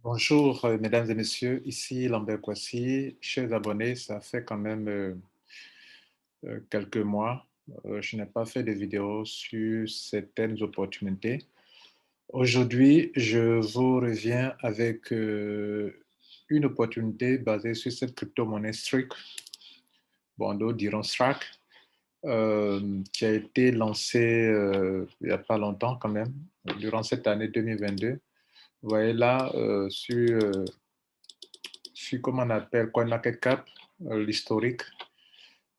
Bonjour, mesdames et messieurs, ici Lambert Kwasi. Chers abonnés, ça fait quand même quelques mois. Je n'ai pas fait de vidéos sur certaines opportunités. Aujourd'hui, je vous reviens avec une opportunité basée sur cette crypto-monnaie Strike, bon, d'autres diront Strack, qui a été lancée il n'y a pas longtemps quand même, durant cette année 2022. Vous voyez là, sur comment on appelle CoinMarketCap, l'historique,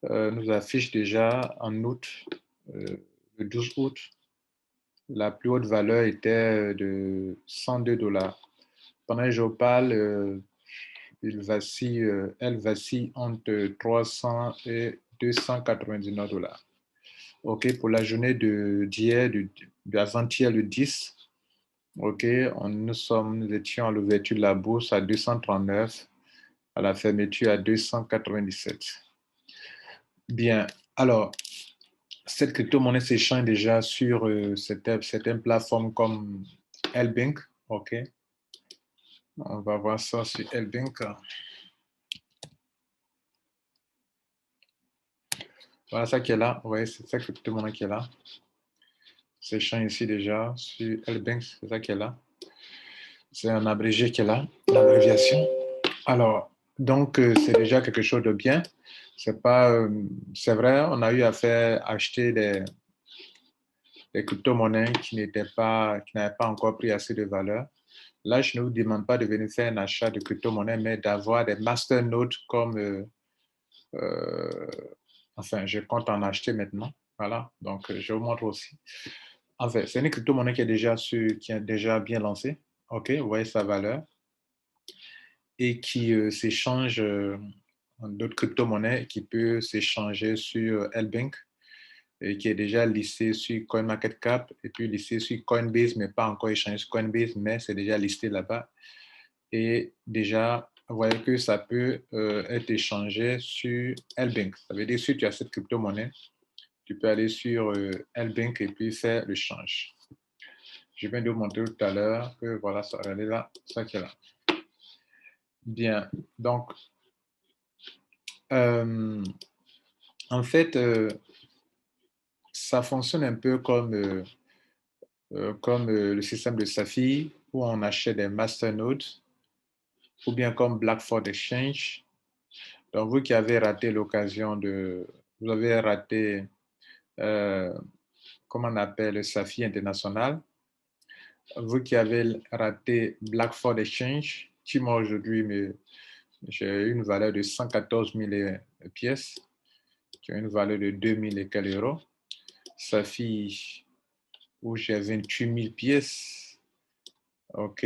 nous affiche déjà en août, euh, le 12 août, la plus haute valeur était de 102 dollars. Pendant que je parle, elle vacille entre 300 et 299 dollars. OK, pour la journée d'hier, d'avant-hier, le 10, OK, nous étions à l'ouverture de la bourse à 239, à la fermeture à 297. Bien, alors, cette crypto-monnaie s'échange déjà sur certaines plateformes comme Lbank. OK, on va voir ça sur Lbank. Voilà ça qui est là. Oui, c'est cette crypto-monnaie qui est là. S'échange ici déjà sur Lbank, c'est ça qui est là. C'est un abrégé qui est là, l'abréviation. Alors, donc, c'est déjà quelque chose de bien. C'est pas, c'est vrai, on a eu à faire acheter des crypto-monnaies qui n'avaient pas encore pris assez de valeur. Là, je ne vous demande pas de venir faire un achat de crypto-monnaie, mais d'avoir des masternodes comme, euh, enfin, je compte en acheter maintenant. Voilà, donc je vous montre aussi. En fait, c'est une crypto-monnaie qui est déjà bien lancée. OK, vous voyez sa valeur et qui s'échange en d'autres crypto-monnaies qui peut s'échanger sur Lbank et qui est déjà listé sur CoinMarketCap et puis listé sur Coinbase, mais pas encore échangé sur Coinbase, mais c'est déjà listé là-bas. Et déjà, vous voyez que ça peut être échangé sur Lbank. Ça veut dire que si tu as cette crypto-monnaie, tu peux aller sur Lbank et puis faire le change. Je viens de vous montrer tout à l'heure que voilà, ça, regardez là, ça qui est là. Bien, donc, euh, en fait, ça fonctionne un peu comme le système de Safi, où on achète des masternodes, ou bien comme Blackford Exchange. Donc, vous qui avez raté l'occasion vous avez raté, euh, comment on appelle, le Safi international, vous qui avez raté Blackford Exchange, qui moi aujourd'hui, j'ai une valeur de 114 000 pièces, qui a une valeur de 2 000 et quelques euros. Safi, où j'ai 28 000 pièces, OK,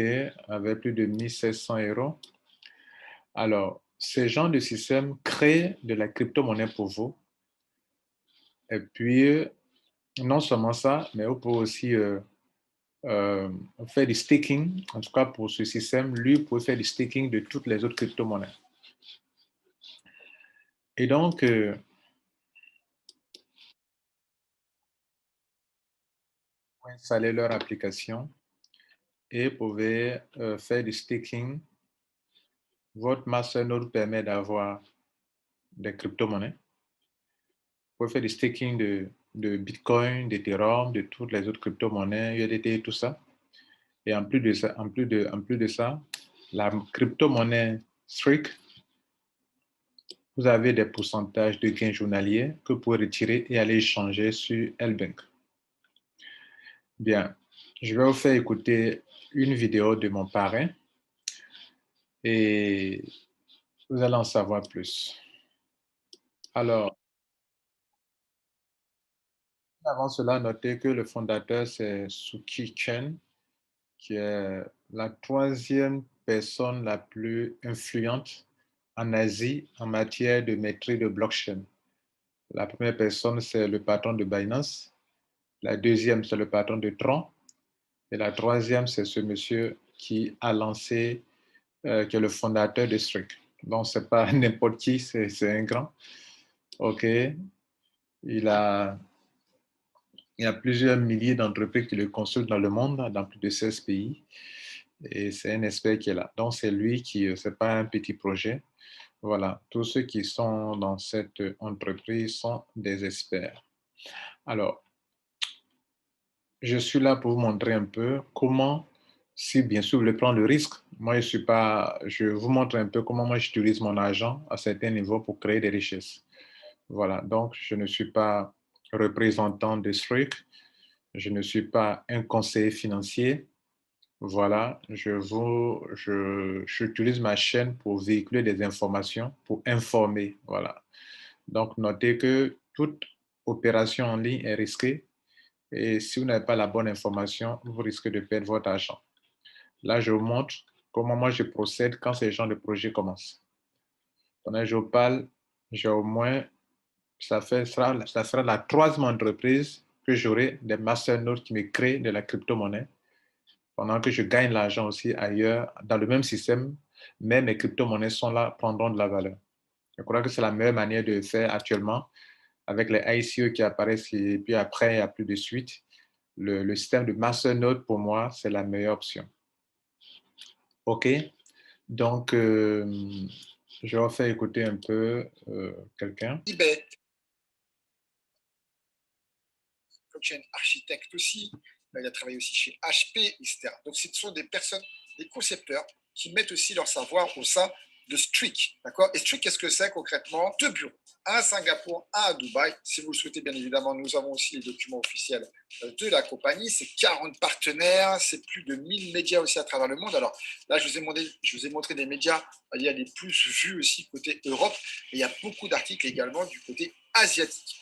avec plus de 1 700 euros. Alors, ce genre de système crée de la crypto-monnaie pour vous. Et puis, non seulement ça, mais vous pouvez aussi euh, faire du staking. En tout cas, pour ce système, lui, vous pouvez faire du staking de toutes les autres crypto-monnaies. Et donc, vous installez leur application et vous pouvez faire du staking. Votre masternode permet d'avoir des crypto-monnaies. Vous pouvez faire du staking de Bitcoin, d'Ethereum, de toutes les autres crypto-monnaies, USDT, tout ça. Et en plus de ça, la crypto-monnaie Streak, vous avez des pourcentages de gains journaliers que vous pouvez retirer et aller échanger sur Lbank. Bien, je vais vous faire écouter une vidéo de mon parrain et vous allez en savoir plus. Alors, avant cela, notez que le fondateur, c'est Suki Chen, qui est la troisième personne la plus influente en Asie en matière de maîtrise de blockchain. La première personne, c'est le patron de Binance. La deuxième, c'est le patron de Tron. Et la troisième, c'est ce monsieur qui a lancé, qui est le fondateur de Strike. Donc, ce n'est pas n'importe qui, c'est un grand. OK. Il a, il y a plusieurs milliers d'entreprises qui le consultent dans le monde, dans plus de 16 pays. Et c'est un expert qui est là. Donc, c'est lui qui, ce n'est pas un petit projet. Voilà, tous ceux qui sont dans cette entreprise sont des experts. Alors, je suis là pour vous montrer un peu comment, si bien sûr vous voulez prendre le risque, moi je suis pas, je vous montre un peu comment moi j'utilise mon argent à certains niveaux pour créer des richesses. Voilà, donc je ne suis pas représentant de Strict, je ne suis pas un conseiller financier. Voilà, j'utilise ma chaîne pour véhiculer des informations, pour informer. Voilà. Donc, notez que toute opération en ligne est risquée et si vous n'avez pas la bonne information, vous risquez de perdre votre argent. Là, je vous montre comment moi je procède quand ces genres de projets commencent. Pendant que je vous parle, j'ai au moins, ça sera la troisième entreprise que j'aurai des masternodes qui me créent de la crypto-monnaie pendant que je gagne l'argent aussi ailleurs dans le même système, mais mes crypto-monnaies sont là, prendront de la valeur. Je crois que c'est la meilleure manière de faire actuellement avec les ICO qui apparaissent et puis après, il n'y a plus de suite. Le système de masternode, pour moi, c'est la meilleure option. OK? Donc, je vais faire écouter un peu quelqu'un. eBay, blockchain architecte aussi, il a travaillé aussi chez HP, etc. Donc ce sont des personnes, des concepteurs qui mettent aussi leur savoir au sein de Streak. D'accord? Et Streak, qu'est-ce que c'est concrètement? Deux bureaux. Un à Singapour, un à Dubaï. Si vous le souhaitez, bien évidemment, nous avons aussi les documents officiels de la compagnie. C'est 40 partenaires, c'est plus de 1000 médias aussi à travers le monde. Alors là, je vous ai montré des médias, il y a les plus vus aussi côté Europe, et il y a beaucoup d'articles également du côté asiatique.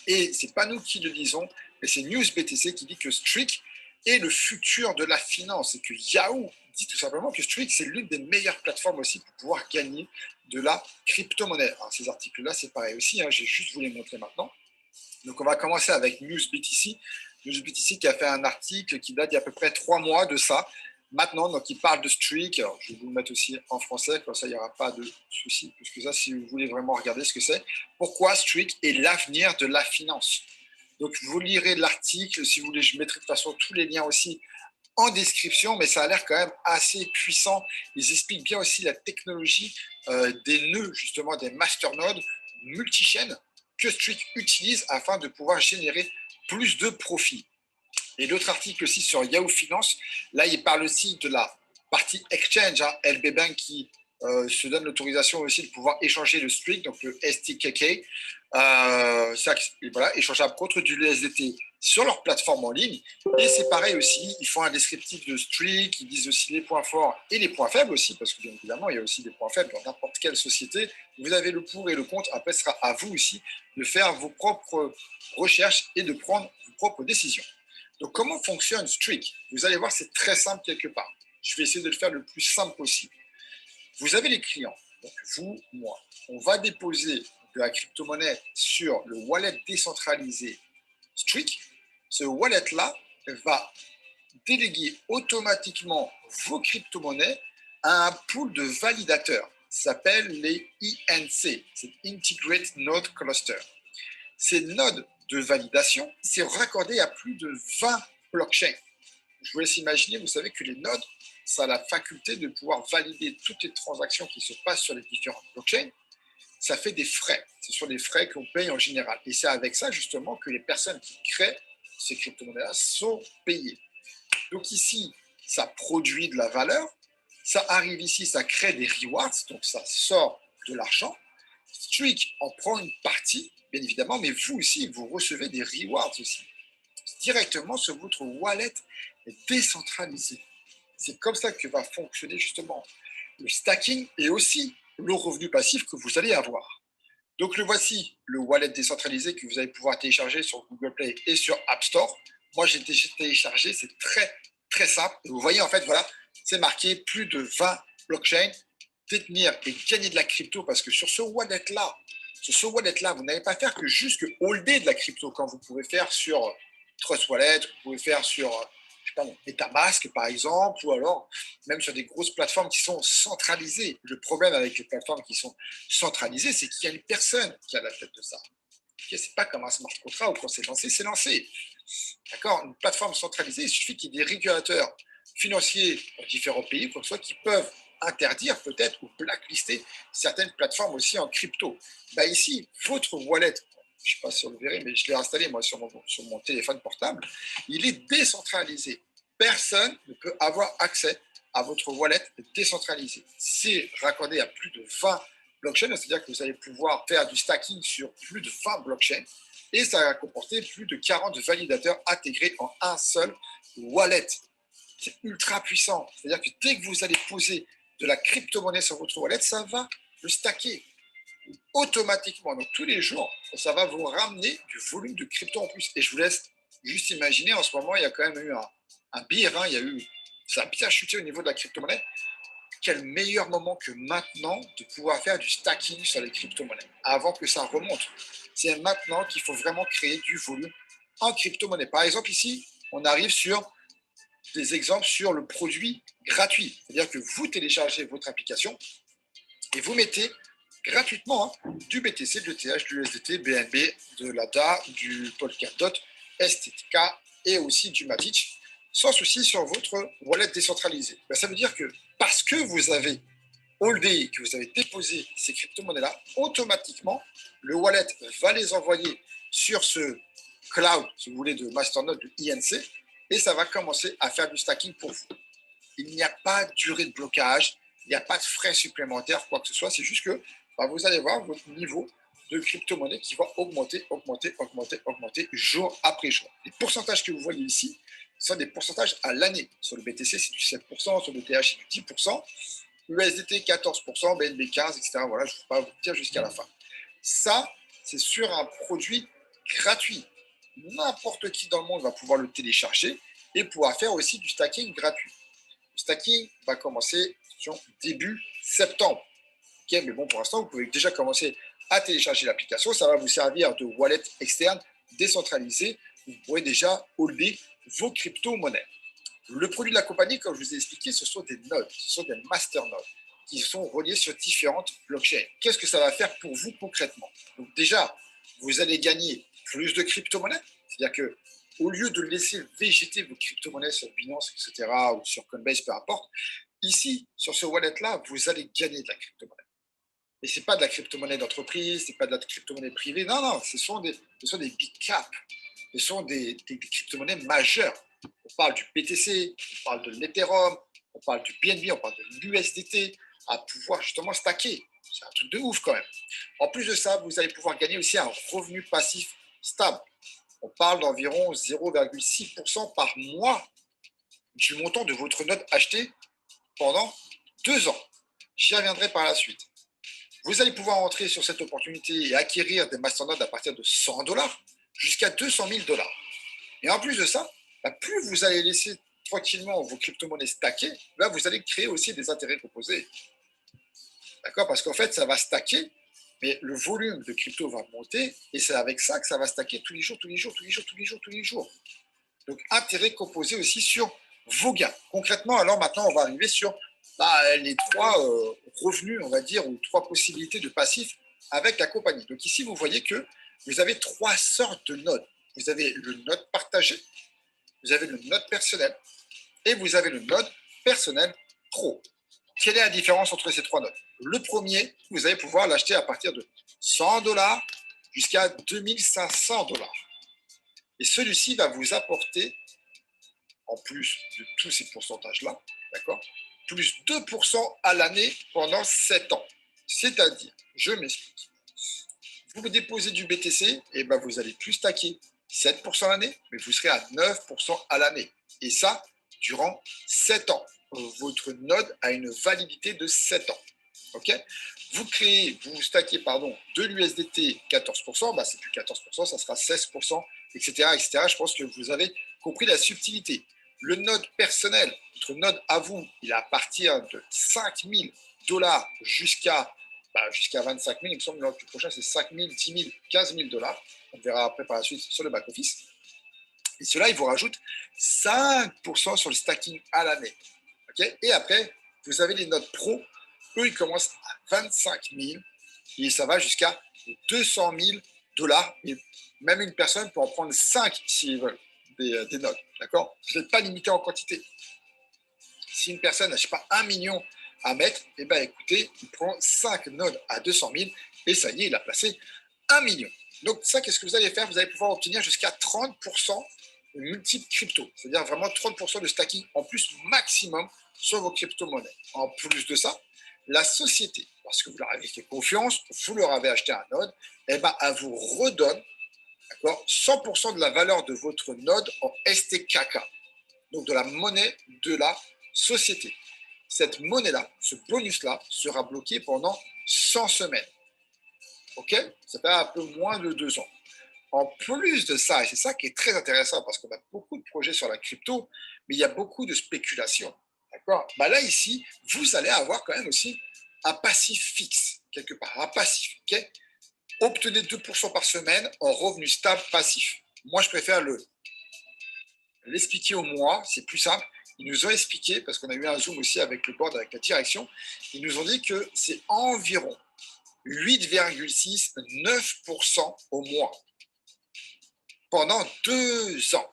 Et ce n'est pas nous qui le disons, mais c'est NewsBTC qui dit que Streak est le futur de la finance et que Yahoo dit tout simplement que Streak, c'est l'une des meilleures plateformes aussi pour pouvoir gagner de la crypto-monnaie. Alors, ces articles-là, c'est pareil aussi, hein, j'ai juste vous les montrer maintenant. Donc, on va commencer avec NewsBTC. NewsBTC qui a fait un article qui date d'il y a à peu près 3 mois de ça. Maintenant, donc, il parle de Streak. Alors, je vais vous le mettre aussi en français, comme ça, il n'y aura pas de souci. Parce que ça, si vous voulez vraiment regarder ce que c'est, pourquoi Streak est l'avenir de la finance. Donc, vous lirez l'article. Si vous voulez, je mettrai de toute façon tous les liens aussi en description, mais ça a l'air quand même assez puissant. Ils expliquent bien aussi la technologie des nœuds, justement, des masternodes multi-chaînes que Streak utilise afin de pouvoir générer plus de profits. Et l'autre article aussi sur Yahoo Finance, là, il parle aussi de la partie exchange, hein, LB Bank qui se donne l'autorisation aussi de pouvoir échanger le Streak, donc le STKK, voilà, échangeable contre du USDT sur leur plateforme en ligne. Et c'est pareil aussi, ils font un descriptif de Streak, ils disent aussi les points forts et les points faibles aussi, parce que bien évidemment, il y a aussi des points faibles dans n'importe quelle société. Vous avez le pour et le contre, après, ce sera à vous aussi de faire vos propres recherches et de prendre vos propres décisions. Donc, comment fonctionne Streak? Vous allez voir, c'est très simple quelque part. Je vais essayer de le faire le plus simple possible. Vous avez les clients, donc vous, moi. On va déposer de la crypto-monnaie sur le wallet décentralisé Streak. Ce wallet-là va déléguer automatiquement vos crypto-monnaies à un pool de validateurs. Ça s'appelle les INC, c'est Integrate Node Cluster. Ces nodes de validation, c'est raccordé à plus de 20 blockchains. Je vous laisse imaginer, vous savez que les nodes, ça a la faculté de pouvoir valider toutes les transactions qui se passent sur les différentes blockchains. Ça fait des frais. Ce sont des frais qu'on paye en général. Et c'est avec ça, justement, que les personnes qui créent ces crypto-monnaies-là sont payées. Donc ici, ça produit de la valeur. Ça arrive ici, ça crée des rewards. Donc ça sort de l'argent. Streak en prend une partie, bien évidemment, mais vous aussi, vous recevez des rewards aussi, directement sur votre wallet décentralisé. C'est comme ça que va fonctionner justement le stacking et aussi le revenu passif que vous allez avoir. Donc le voici, le wallet décentralisé que vous allez pouvoir télécharger sur Google Play et sur App Store. Moi, j'ai déjà téléchargé, c'est très, très simple. Et vous voyez, en fait, voilà, c'est marqué plus de 20 blockchains, détenir et gagner de la crypto parce que sur ce wallet-là, vous n'allez pas faire que juste que holder de la crypto comme vous pouvez faire sur Trust Wallet, vous pouvez faire sur je sais pas, MetaMask par exemple, ou alors même sur des grosses plateformes qui sont centralisées. Le problème avec les plateformes qui sont centralisées, c'est qu'il y a une personne qui a la tête de ça. C'est pas comme un smart contract où quand c'est lancé, c'est lancé. D'accord? Une plateforme centralisée, il suffit qu'il y ait des régulateurs financiers dans différents pays, quoi que ce soit, qui peuvent interdire peut-être ou blacklister certaines plateformes aussi en crypto. Bah ici, votre wallet, je ne sais pas si on le verrait, mais je l'ai installé moi sur mon téléphone portable, il est décentralisé. Personne ne peut avoir accès à votre wallet décentralisé. C'est raccordé à plus de 20 blockchains, c'est-à-dire que vous allez pouvoir faire du stacking sur plus de 20 blockchains et ça va comporter plus de 40 validateurs intégrés en un seul wallet. C'est ultra puissant. C'est-à-dire que dès que vous allez poser de la crypto-monnaie sur votre wallet, ça va le stacker automatiquement. Donc tous les jours, ça va vous ramener du volume de crypto en plus. Et je vous laisse juste imaginer, en ce moment, il y a quand même eu un bear, hein, ça a bien chuté au niveau de la crypto-monnaie. Quel meilleur moment que maintenant de pouvoir faire du stacking sur les crypto-monnaies avant que ça remonte. C'est maintenant qu'il faut vraiment créer du volume en crypto-monnaie. Par exemple, ici, on arrive sur des exemples sur le produit gratuit. C'est-à-dire que vous téléchargez votre application et vous mettez gratuitement du BTC, de l'ETH, du USDT, BNB, de l'ADA, du Polkadot, STK et aussi du Matic, sans souci sur votre wallet décentralisé. Ben, ça veut dire que parce que vous avez holdé, que vous avez déposé ces crypto-monnaies-là, automatiquement, le wallet va les envoyer sur ce cloud, si vous voulez, de Masternode, de INC, et ça va commencer à faire du stacking pour vous. Il n'y a pas de durée de blocage, il n'y a pas de frais supplémentaires, quoi que ce soit, c'est juste que vous allez voir votre niveau de crypto-monnaie qui va augmenter, augmenter, augmenter, augmenter jour après jour. Les pourcentages que vous voyez ici sont des pourcentages à l'année. Sur le BTC, c'est du 7%, sur le TH, c'est du 10%, USDT 14%, BNB 15%, etc. Voilà, je ne vais pas vous dire jusqu'à la fin. Ça, c'est sur un produit gratuit. N'importe qui dans le monde va pouvoir le télécharger et pouvoir faire aussi du stacking gratuit. Le stacking va commencer début septembre. Okay, mais bon, pour l'instant, vous pouvez déjà commencer à télécharger l'application. Ça va vous servir de wallet externe décentralisé. Vous pourrez déjà holder vos crypto-monnaies. Le produit de la compagnie, comme je vous ai expliqué, ce sont des nodes, ce sont des masternodes qui sont reliés sur différentes blockchains. Qu'est-ce que ça va faire pour vous concrètement? Donc déjà, vous allez gagner plus de crypto-monnaies, c'est-à-dire que au lieu de laisser végéter vos crypto-monnaies sur Binance, etc., ou sur Coinbase, peu importe, ici, sur ce wallet-là, vous allez gagner de la crypto-monnaie. Et ce n'est pas de la crypto-monnaie d'entreprise, ce n'est pas de la crypto-monnaie privée, non, non, ce sont des big caps, ce sont des crypto-monnaies majeures. On parle du BTC, on parle de l'Ethereum, on parle du BNB, on parle de l'USDT, à pouvoir justement stacker. C'est un truc de ouf quand même. En plus de ça, vous allez pouvoir gagner aussi un revenu passif stable. On parle d'environ 0,6% par mois du montant de votre note achetée pendant 2 ans. J'y reviendrai par la suite. Vous allez pouvoir entrer sur cette opportunité et acquérir des masternodes à partir de $100 jusqu'à $200 000. Et en plus de ça, plus vous allez laisser tranquillement vos crypto-monnaies stacker, là, vous allez créer aussi des intérêts composés. D'accord? Parce qu'en fait, ça va stacker, mais le volume de crypto va monter et c'est avec ça que ça va stacker tous les jours, tous les jours, tous les jours, tous les jours, tous les jours. Donc, intérêt composé aussi sur vos gains. Concrètement, alors maintenant, on va arriver sur les 3 revenus, on va dire, ou 3 possibilités de passifs avec la compagnie. Donc ici, vous voyez que vous avez 3 sortes de nodes. Vous avez le node partagé, vous avez le node personnel et vous avez le node personnel pro. Quelle est la différence entre ces 3 nodes? Le premier, vous allez pouvoir l'acheter à partir de $100 jusqu'à $2500. Et celui-ci va vous apporter, en plus de tous ces pourcentages-là, d'accord, plus 2% à l'année pendant 7 ans. C'est-à-dire, je m'explique, vous déposez du BTC, et ben vous allez plus stacker 7% à l'année, mais vous serez à 9% à l'année. Et ça, durant 7 ans. Votre node a une validité de 7 ans. Okay, vous stackez de l'USDT 14%, c'est plus 14%, ça sera 16%, etc., etc. Je pense que vous avez compris la subtilité. Le node personnel, votre node à vous, il est à partir de $5000 jusqu'à 25 000. Il me semble que le prochain, c'est 5 000, 10 000, 15 $. On verra après par la suite sur le back-office. Et cela, il vous rajoute 5% sur le stacking à l'année. Okay, et après, vous avez les nodes pro. Eux, ils commencent à 25 000 et ça va jusqu'à 200 $. Et même une personne peut en prendre 5 s'ils veulent des notes. D'accord? Vous n'êtes pas limité en quantité. Si une personne n'a, je sais pas, 1 million à mettre, eh ben, écoutez, il prend 5 nodes à 200 000 et ça y est, il a placé 1 million. Donc ça, qu'est-ce que vous allez faire? Vous allez pouvoir obtenir jusqu'à 30% de multiples crypto, c'est-à-dire vraiment 30% de stacking en plus maximum sur vos crypto-monnaies. En plus de ça, la société, parce que vous leur avez fait confiance, vous leur avez acheté un node, eh ben, elle vous redonne 100% de la valeur de votre node en STKK, donc de la monnaie de la société. Cette monnaie-là, ce bonus-là, sera bloqué pendant 100 semaines. OK? Ça fait un peu moins de 2 ans. En plus de ça, et c'est ça qui est très intéressant parce qu'on a beaucoup de projets sur la crypto, mais il y a beaucoup de spéculation. D'accord? Bah là, ici, vous allez avoir quand même aussi un passif fixe, quelque part, un passif. OK? Obtenez 2% par semaine en revenu stable passif. Moi, je préfère l'expliquer au mois, c'est plus simple. Ils nous ont expliqué, parce qu'on a eu un zoom aussi avec le board, avec la direction, ils nous ont dit que c'est environ 8,6-9% au mois pendant 2 ans.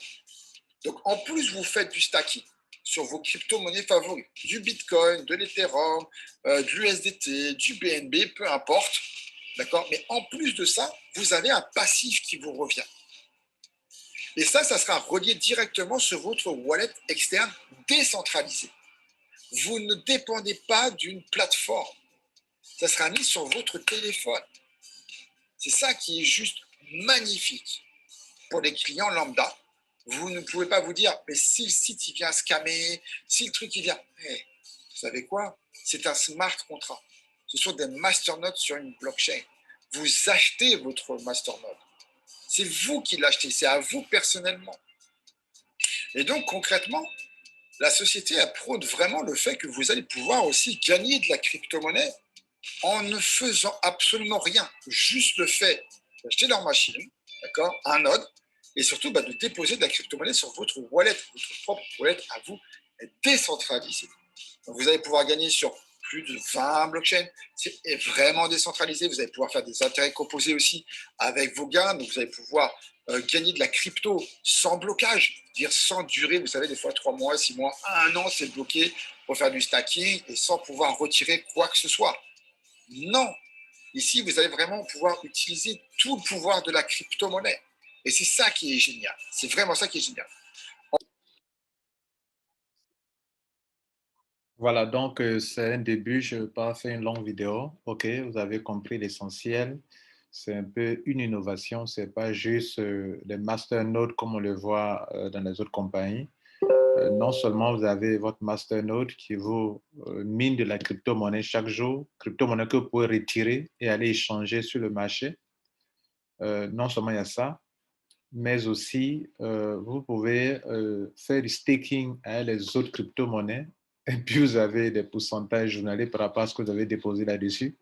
Donc, en plus, vous faites du stacking sur vos crypto-monnaies favoris, du Bitcoin, de l'Ethereum, de l'USDT, du BNB, peu importe. D'accord? Mais en plus de ça, vous avez un passif qui vous revient. Et ça sera relié directement sur votre wallet externe décentralisé. Vous ne dépendez pas d'une plateforme. Ça sera mis sur votre téléphone. C'est ça qui est juste magnifique pour les clients lambda. Vous ne pouvez pas vous dire, mais si le site il vient scammer, si le truc il vient... Hey, vous savez quoi? C'est un smart contract. Ce sont des masternodes sur une blockchain. Vous achetez votre masternode. C'est vous qui l'achetez, c'est à vous personnellement. Et donc, concrètement, la société elle prône vraiment le fait que vous allez pouvoir aussi gagner de la crypto-monnaie en ne faisant absolument rien. Juste le fait d'acheter leur machine, d'accord, un node, et surtout de déposer de la crypto-monnaie sur votre wallet, votre propre wallet à vous, décentralisé. Donc, vous allez pouvoir gagner sur plus de 20 blockchains. C'est vraiment décentralisé. Vous allez pouvoir faire des intérêts composés aussi avec vos gains. Donc, vous allez pouvoir gagner de la crypto sans blocage, dire sans durée. Vous savez, des fois 3 mois, 6 mois, 1 an, c'est bloqué pour faire du stacking et sans pouvoir retirer quoi que ce soit. Non. Ici, vous allez vraiment pouvoir utiliser tout le pouvoir de la crypto-monnaie. Et c'est ça qui est génial. C'est vraiment ça qui est génial. Voilà, donc c'est un début. Je ne vais pas faire une longue vidéo. OK, vous avez compris l'essentiel. C'est un peu une innovation. Ce n'est pas juste des masternodes comme on le voit dans les autres compagnies. Non seulement vous avez votre masternode qui vous mine de la crypto-monnaie chaque jour, crypto-monnaie que vous pouvez retirer et aller échanger sur le marché. Non seulement il y a ça, mais aussi vous pouvez faire du staking à les autres crypto-monnaies et puis vous avez des pourcentages journaliers par rapport à ce que vous avez déposé là-dessus.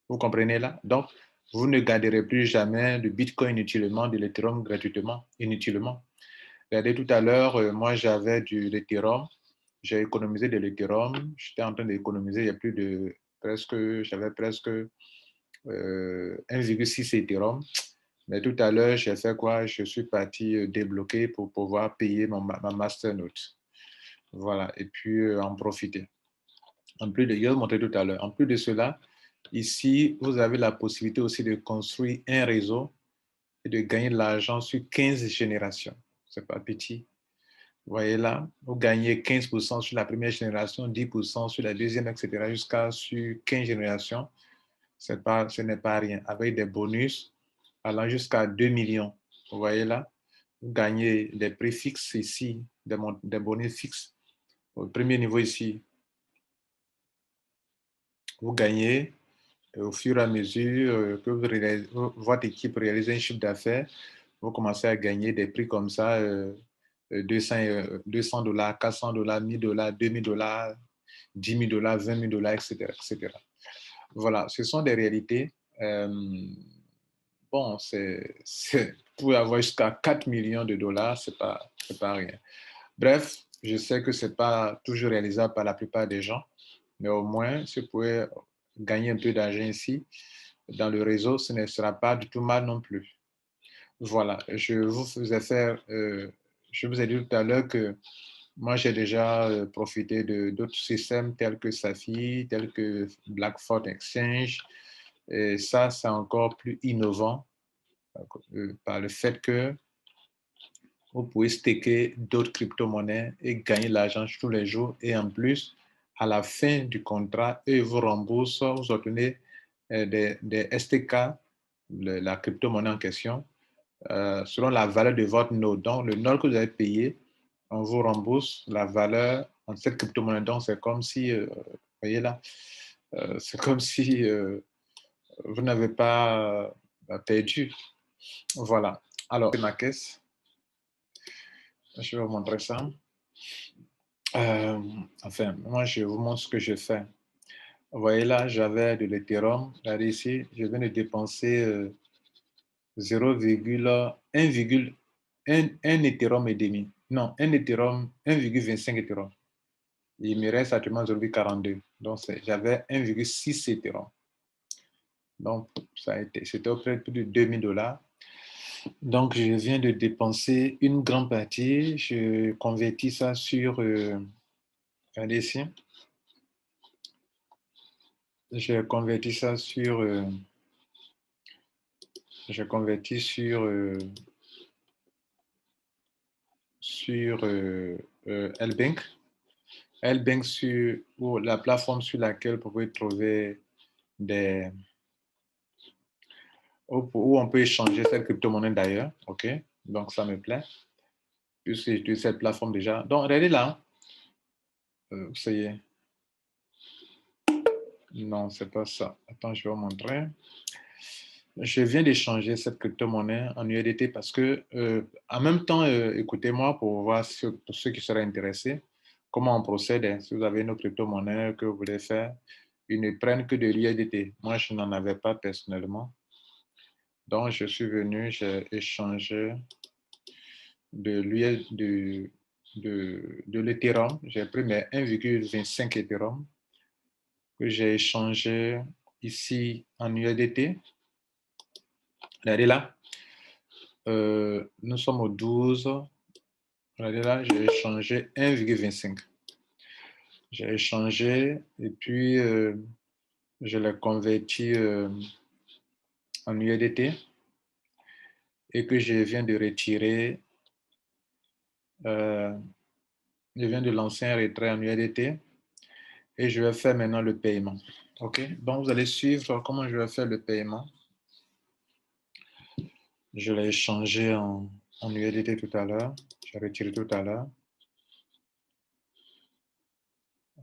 Vous comprenez là? Donc, vous ne garderez plus jamais de Bitcoin inutilement, de l'Ethereum gratuitement, inutilement. Regardez, tout à l'heure, moi j'avais de l'Ethereum, j'ai économisé de l'Ethereum, j'étais en train d'économiser, il y a plus de presque, j'avais presque 1,6 Ethereum. Mais tout à l'heure, j'ai fait quoi? Je suis parti débloquer pour pouvoir payer ma masternode. Voilà, et puis en profiter. En plus de, je vais vous montrer tout à l'heure. En plus de cela, ici, vous avez la possibilité aussi de construire un réseau et de gagner de l'argent sur 15 générations. C'est pas petit. Vous voyez là, vous gagnez 15% sur la première génération, 10% sur la deuxième, etc. jusqu'à sur 15 générations. Ce n'est pas rien. Avec des bonus allant jusqu'à 2 millions. Vous voyez là, vous gagnez des prix fixes ici, des bonus fixes. Au premier niveau ici, vous gagnez au fur et à mesure que votre équipe réalise un chiffre d'affaires, vous commencez à gagner des prix comme ça, 200 dollars, 400 dollars, 1000 dollars, 2000 dollars, 10 000 dollars, 20 000 dollars, etc., etc. Voilà, ce sont des réalités. Bon, vous pouvez avoir jusqu'à 4 millions de dollars, c'est pas rien. Bref, je sais que ce n'est pas toujours réalisable par la plupart des gens, mais au moins, si vous pouvez gagner un peu d'argent ici, dans le réseau, ce ne sera pas du tout mal non plus. Voilà, je vous ai dit tout à l'heure que Moi, j'ai déjà profité de d'autres systèmes tels que Safi, tels que Blackford Exchange. Et ça, c'est encore plus innovant par le fait que vous pouvez staker d'autres crypto-monnaies et gagner de l'argent tous les jours. Et en plus, à la fin du contrat, eux vous remboursent, vous obtenez des STK, la crypto-monnaie en question, selon la valeur de votre node. Donc, le node que vous avez payé, on vous rembourse la valeur en cette crypto-monnaie. Donc, c'est comme si, vous voyez là, c'est comme si vous n'avez pas perdu. Voilà. Alors, c'est ma caisse. Je vais vous montrer ça. Enfin, moi, je vous montre ce que je fais. Vous voyez là, j'avais de l'Ethereum. Regardez ici, je viens de dépenser 0,1 Ethereum et demi. Non, 1 Ethereum, 1,25 Ethereum. Il me reste actuellement 0,42. Donc, j'avais 1,6 Ethereum. Donc, c'était auprès de plus de 2000 $. Donc, je viens de dépenser une grande partie. Je convertis ça sur, regardez ici, je convertis ça sur, je convertis sur LBank. LBank, sur la plateforme sur laquelle vous pouvez trouver des, où on peut échanger cette crypto-monnaie d'ailleurs. OK? Donc, ça me plaît. Puisque j'utilise cette plateforme déjà. Donc, regardez là. Ça y est. Non, c'est pas ça. Attends, je vais vous montrer. Je viens d'échanger cette crypto-monnaie en USDT parce que, en même temps, écoutez-moi pour voir, pour ceux qui seraient intéressés, comment on procède. Hein. Si vous avez une crypto-monnaie que vous voulez faire, ils ne prennent que de l'USDT. Moi, je n'en avais pas personnellement. Donc, je suis venu, j'ai échangé de l'Ethereum. J'ai pris mes 1,25 Ethereum que j'ai échangé ici en USDT. Regardez là. Nous sommes au 12. Regardez là, j'ai échangé 1,25. J'ai échangé et puis je l'ai converti en USDT et que je viens de retirer. Je viens de lancer un retrait en USDT et je vais faire maintenant le paiement. OK? Donc, vous allez suivre comment je vais faire le paiement. Je l'ai échangé en USDT tout à l'heure. J'ai retiré tout à l'heure.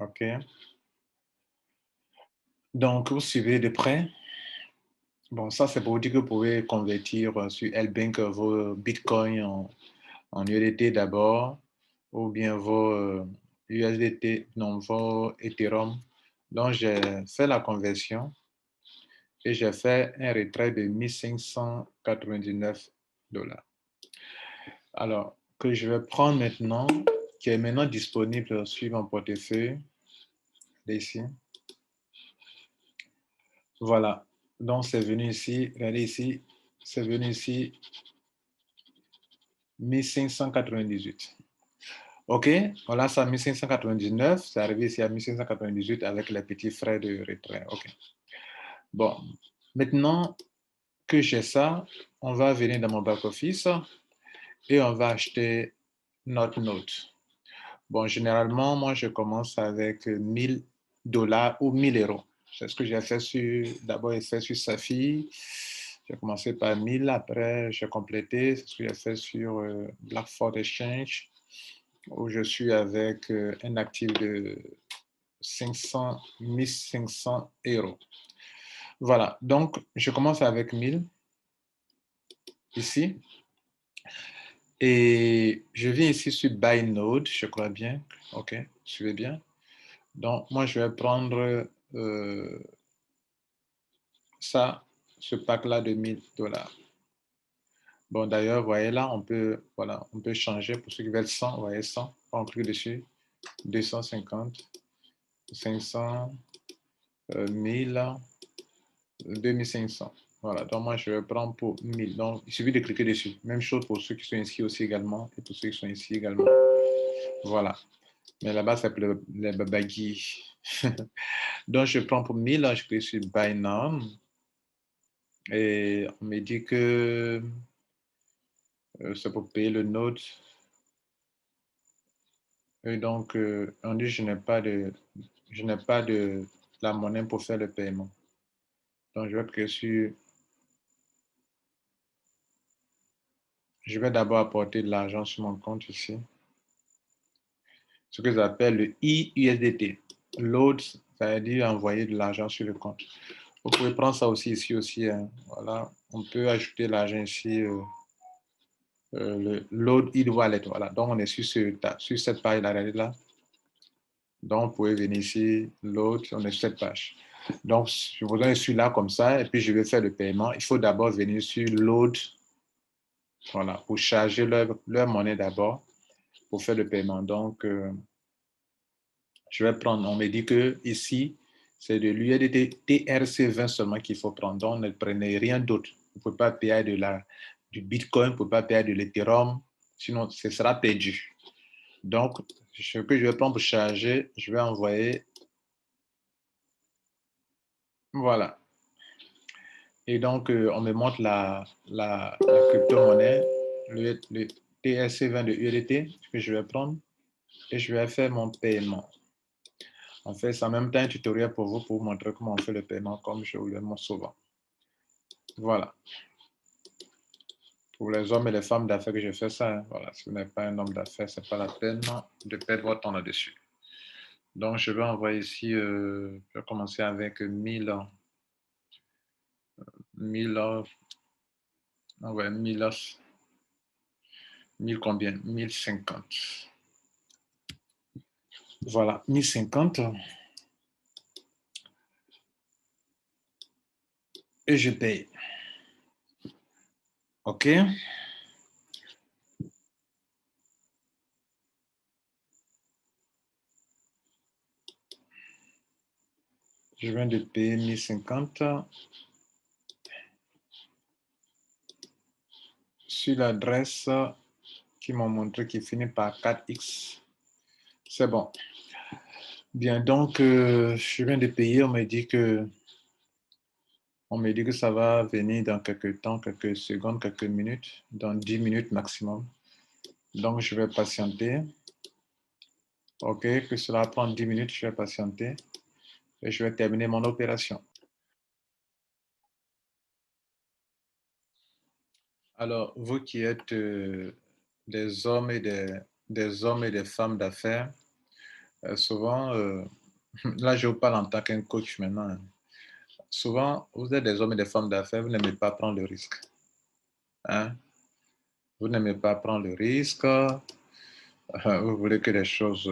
OK. Donc, vous suivez de près. Bon, ça, c'est pour vous dire que vous pouvez convertir sur LBank vos bitcoins en USDT d'abord, ou bien vos USDT, non, vos Ethereum. Donc, j'ai fait la conversion et j'ai fait un retrait de 1599 $. Alors, que je vais prendre maintenant, qui est maintenant disponible sur mon portefeuille, ici. Voilà. Donc, c'est venu ici, regardez ici, c'est venu ici, 1598. OK, voilà ça, 1599. C'est arrivé ici à 1598 avec les petits frais de retrait. OK. Bon, maintenant que j'ai ça, on va venir dans mon back-office et on va acheter notre note. Bon, généralement, moi, je commence avec 1000 $ ou 1000 €. C'est ce que j'ai fait d'abord, j'ai fait sur Safi. J'ai commencé par 1000, après, j'ai complété. C'est ce que j'ai fait sur Blackford Exchange, où je suis avec un actif de 1500 €. Voilà, donc je commence avec 1000 ici. Et je viens ici sur Buy Node, je crois bien. OK, suivez bien. Donc, moi, je vais prendre ça, ce pack-là de 1000 $. Bon, d'ailleurs, vous voyez là, voilà, on peut changer pour ceux qui veulent 100, vous voyez 100, on clique dessus, 250, 500, 1000, 2500. Voilà, donc moi, je vais prendre pour 1000. Donc, il suffit de cliquer dessus. Même chose pour ceux qui sont ici aussi également et pour ceux qui sont ici également. Voilà. Mais là-bas, c'est pour les babagis. Donc, je prends pour 1000, je clique sur Buy Now. Et on me dit que c'est pour payer le node. Et donc, on dit que je n'ai pas de la monnaie pour faire le paiement. Donc, je vais cliquer sur... Je vais d'abord apporter de l'argent sur mon compte ici. Ce que j'appelle le IUSDT. Load, ça veut dire envoyer de l'argent sur le compte. Vous pouvez prendre ça aussi ici aussi. Hein. Voilà. On peut ajouter l'argent ici. Le load e-wallet. Voilà. Donc, on est sur cette page-là. Donc, vous pouvez venir ici, load, on est sur cette page. Donc, je vous donne celui-là comme ça, et puis je vais faire le paiement. Il faut d'abord venir sur load, voilà, pour charger leur monnaie d'abord, pour faire le paiement. Donc, je vais prendre, on me dit que ici, c'est de l'USDT TRC20 seulement qu'il faut prendre. Donc, ne prenez rien d'autre. Vous ne pouvez pas payer du Bitcoin, vous ne pouvez pas payer de l'Ethereum, sinon ce sera perdu. Donc, ce que je vais prendre pour charger, je vais envoyer. Voilà. Et donc, on me montre la crypto-monnaie, le TRC20 de USDT que je vais prendre et je vais faire mon paiement. En fait, c'est en même temps un tutoriel pour vous montrer comment on fait le paiement comme je vous le montre souvent. Voilà. Pour les hommes et les femmes d'affaires que je fais ça, hein. Voilà. Si vous n'êtes pas un homme d'affaires, ce n'est pas la peine de perdre votre temps là-dessus. Donc, je vais envoyer ici, je vais commencer avec 1000 combien? 1050. Voilà, 1050. Et je paye. OK. Je viens de payer 1050 sur l'adresse qui m'ont montré qui finit par 4X. C'est bon. Bien, donc, je viens de payer. On me dit que ça va venir dans quelques temps, quelques secondes, quelques minutes, dans 10 minutes maximum. Donc, je vais patienter. OK, que cela prend 10 minutes, je vais patienter et je vais terminer mon opération. Alors, vous qui êtes des hommes et des femmes d'affaires, souvent, là je vous parle en tant qu'un coach maintenant, hein. Souvent, vous êtes des hommes et des femmes d'affaires, vous n'aimez pas prendre le risque. Hein? Vous n'aimez pas prendre le risque, vous voulez que les choses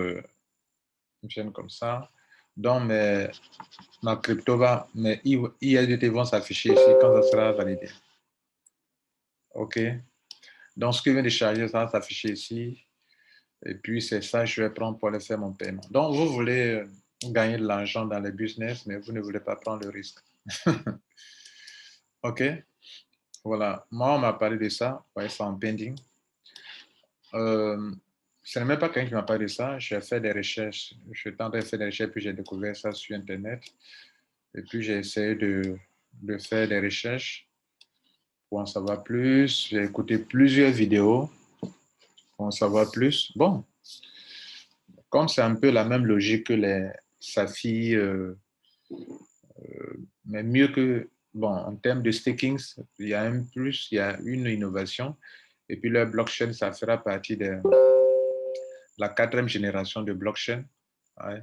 viennent comme ça. Donc, ma crypto va, mes ISDT vont s'afficher ici quand ça sera validé. OK? Donc, ce que je viens de charger, ça va s'afficher ici. Et puis, c'est ça, je vais prendre pour aller faire mon paiement. Donc, vous voulez gagner de l'argent dans les business, mais vous ne voulez pas prendre le risque. OK? Voilà. Moi, on m'a parlé de ça. Vous voyez ça en pending. Ce n'est même pas quelqu'un qui m'a parlé de ça. J'ai fait des recherches. Je tentais de faire des recherches, puis j'ai découvert ça sur Internet. Et puis, j'ai essayé de faire des recherches pour en savoir plus. J'ai écouté plusieurs vidéos pour en savoir plus. Bon, comme c'est un peu la même logique que les Safi, mais mieux que, bon, en termes de staking, il y a un plus, il y a une innovation. Et puis le blockchain, ça fera partie de la 4e génération de blockchain. Ouais.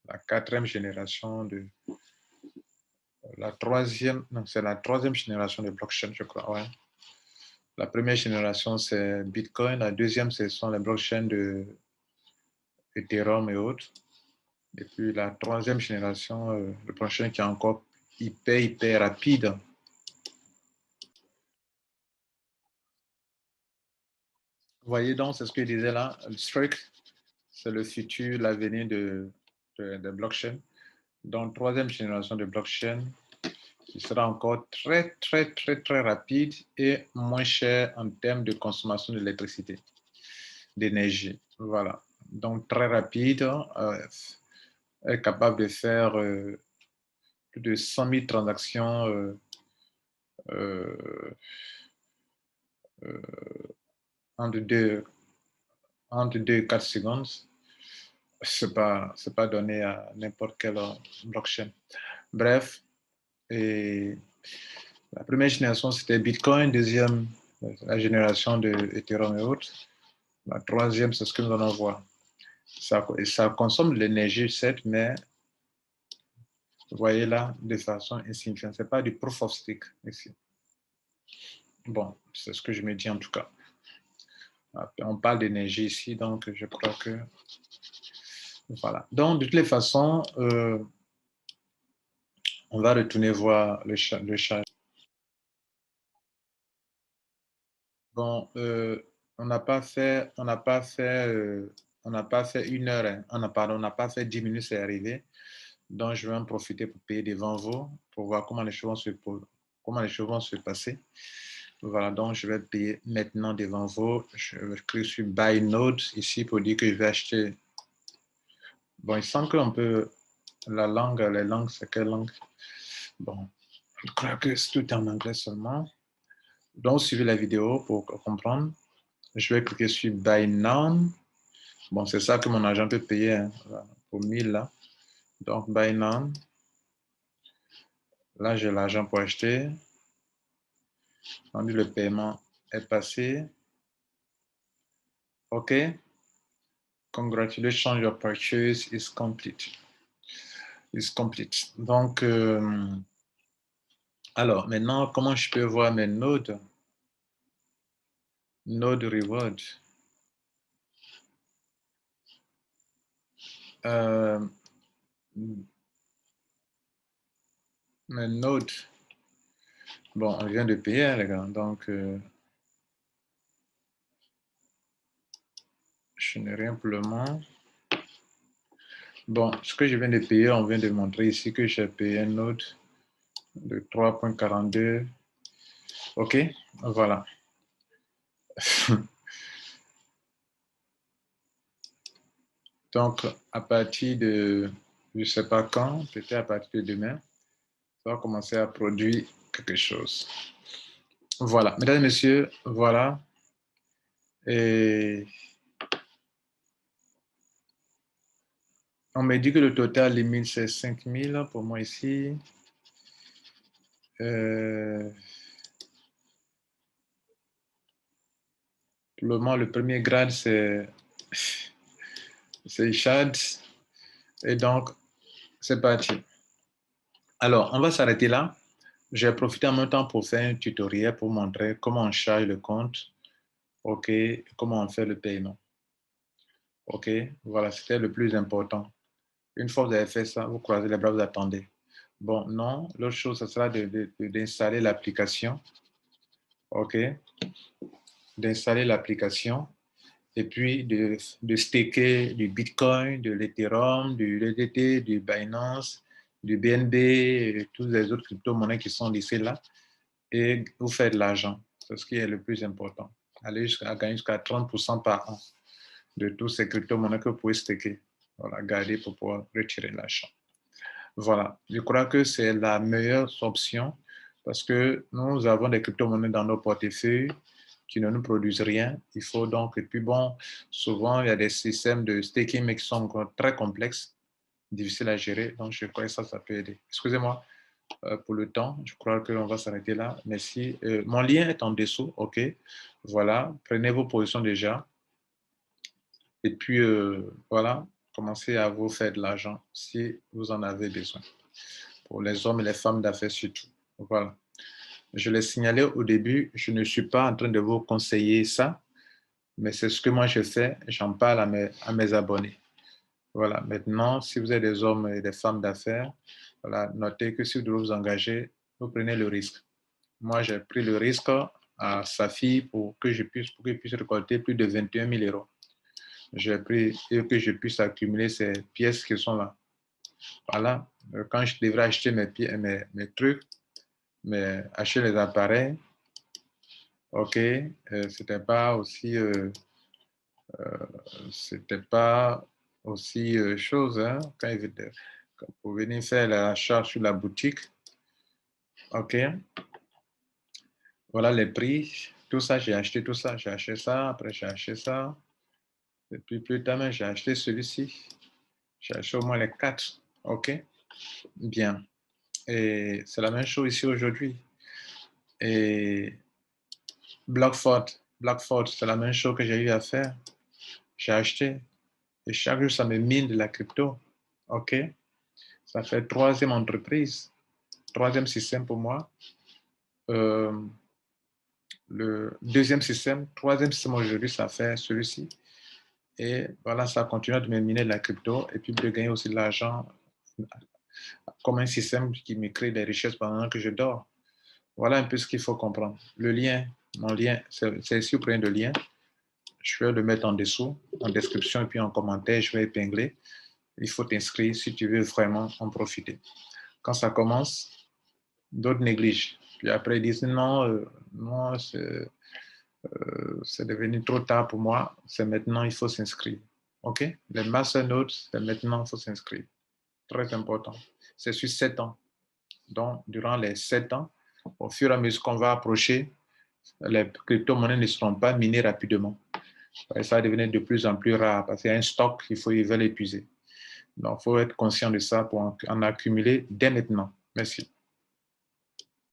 La 4e génération de... La 3e, non, c'est la 3e génération de blockchain, je crois. Ouais. La première génération, c'est Bitcoin. La 2e, ce sont les blockchains de Ethereum et autres. Et puis la 3e génération, le blockchain qui est encore hyper rapide. Vous voyez donc, c'est ce que je disais là, le Strike, c'est le futur, l'avenir de blockchain. Donc, 3e génération de blockchain qui sera encore très rapide et moins cher en termes de consommation d'électricité, d'énergie. Voilà. donc très rapide, est capable de faire plus de 100 000 transactions euh, entre 2 et 4 secondes. C'est pas donné à n'importe quelle blockchain. Bref, et la première génération, c'était Bitcoin. Deuxième, la génération de Ethereum et autres. La troisième, c'est ce que nous allons voir. Ça consomme de l'énergie, certes, mais vous voyez là, de façon insignifiante. Ce n'est pas du proof of stake ici. Bon, c'est ce que je me dis en tout cas. On parle d'énergie ici, donc je crois que... Voilà. Donc, de toutes les façons, on va retourner voir le chat. Bon, on n'a pas fait 1 heure, hein. On n'a pas fait 10 minutes, c'est arrivé. Donc, je vais en profiter pour payer des Vanvo pour voir comment les choses vont se passer. Voilà, donc je vais payer maintenant des Vanvo. Je clique sur Buy Node ici pour dire que je vais acheter. Bon, il semble qu'on peut. Les langues, c'est quelle langue? Bon, je crois que c'est tout en anglais seulement. Donc, suivez la vidéo pour comprendre. Je vais cliquer sur Buy Now. Bon, c'est ça que mon agent peut payer, hein, pour 1000 là. Donc, Buy Now. Là, j'ai l'argent pour acheter. Le paiement est passé. OK. Congratulations, your purchase is complete. Donc, alors, maintenant, comment je peux voir mes nodes? Node reward. Mes nodes. Bon, on vient de payer, hein, les gars. Donc, je n'ai rien pour le moment. Bon, ce que je viens de payer, on vient de montrer ici que j'ai payé un node de 3,42. OK, voilà. Donc, à partir de, je ne sais pas quand, peut-être à partir de demain, ça va commencer à produire quelque chose. Voilà, mesdames et messieurs, voilà. Et on me dit que le total limite, c'est 5000 pour moi ici. Pour le moment, le premier grade, c'est Chad. Et donc, c'est parti. Alors, on va s'arrêter là. J'ai profité en même temps pour faire un tutoriel pour montrer comment on charge le compte. OK, comment on fait le paiement. OK, voilà, c'était le plus important. Une fois que vous avez fait ça, vous croisez les bras, vous attendez. Bon, non, l'autre chose, ce sera d'installer l'application. OK, d'installer l'application et puis de staker du Bitcoin, de l'Ethereum, du USDT, du Binance, du BNB, et tous les autres crypto-monnaies qui sont listées là. Et vous faites de l'argent. C'est ce qui est le plus important. Aller gagner jusqu'à 30% par an de tous ces crypto-monnaies que vous pouvez staker. Voilà, garder pour pouvoir retirer l'argent. Voilà, je crois que c'est la meilleure option parce que nous avons des crypto-monnaies dans nos portefeuilles qui ne nous produisent rien. Il faut donc, et puis bon, souvent il y a des systèmes de staking mais qui sont encore très complexes, difficiles à gérer. Donc je crois que ça peut aider. Excusez-moi pour le temps, je crois qu'on va s'arrêter là. Merci. Mon lien est en dessous, OK. Voilà, prenez vos positions déjà. Et puis voilà, commencez à vous faire de l'argent si vous en avez besoin. Pour les hommes et les femmes d'affaires surtout. Voilà. Je l'ai signalé au début, je ne suis pas en train de vous conseiller ça, mais c'est ce que moi je fais, j'en parle à mes abonnés. Voilà, maintenant, si vous êtes des hommes et des femmes d'affaires, voilà, notez que si vous devez vous engager, vous prenez le risque. Moi, j'ai pris le risque à Safi pour qu'il puisse récolter plus de 21 000 euros. J'ai pris et que je puisse accumuler ces pièces qui sont là. Voilà, quand je devrais acheter mes trucs, mais acheter les appareils, OK, c'était pas aussi C'était pas aussi chose, hein, quand vous venez faire l'achat sur la boutique. OK. Voilà les prix. Tout ça, j'ai acheté tout ça. J'ai acheté ça. Après, j'ai acheté ça. Et puis plus tard, j'ai acheté celui-ci. J'ai acheté au moins les 4. OK. Bien. Et c'est la même chose ici aujourd'hui. Et Blackford, c'est la même chose que j'ai eu à faire. J'ai acheté. Et chaque jour, ça me mine de la crypto. OK. Ça fait troisième entreprise, troisième système pour moi. Le deuxième système, troisième système aujourd'hui, ça fait celui-ci. Et voilà, ça continue de me miner de la crypto et puis de gagner aussi de l'argent comme un système qui me crée des richesses pendant que je dors. Voilà un peu ce qu'il faut comprendre. Le lien, mon lien, c'est ici, vous prenez le lien. Je vais le mettre en dessous, en description et puis en commentaire, je vais épingler. Il faut t'inscrire si tu veux vraiment en profiter. Quand ça commence, d'autres négligent. Puis après, ils disent non, non, c'est devenu trop tard pour moi. C'est maintenant, il faut s'inscrire. OK? Les masternodes, c'est maintenant, il faut s'inscrire. Très important. C'est sur 7 ans. Donc, durant les 7 ans, au fur et à mesure qu'on va approcher, les crypto-monnaies ne seront pas minées rapidement. Et ça va devenir de plus en plus rare parce qu'il y a un stock qu'ils veulent épuiser. Donc, il faut être conscient de ça pour en accumuler dès maintenant. Merci.